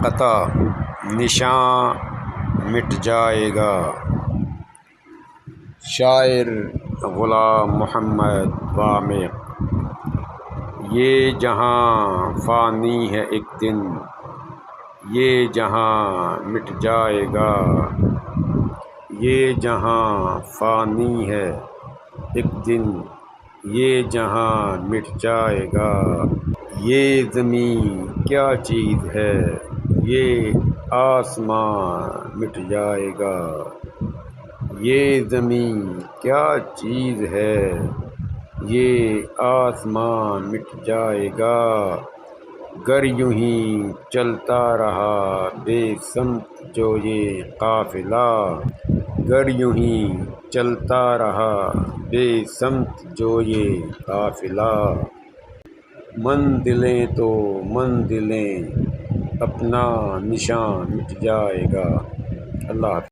قطع نشاں مٹ جائے گا۔ شاعر غلام محمد وامق۔ یہ جہاں فانی ہے ایک دن، یہ جہاں مٹ جائے گا۔ یہ جہاں فانی ہے ایک دن، یہ جہاں مٹ جائے گا۔ یہ زمیں کیا چیز ہے، یہ آسمان مٹ جائے گا۔ یہ زمیں کیا چیز ہے، یہ آسمان مٹ جائے گا۔ گر یوں ہی چلتا رہا بے سمت جو یہ قافلہ، گر یوں ہی چلتا رہا بے سمت جو یہ قافلہ۔ منزلیں تو منزلیں، اپنا نشاں مٹ جائے گا۔ اللہ حافظ۔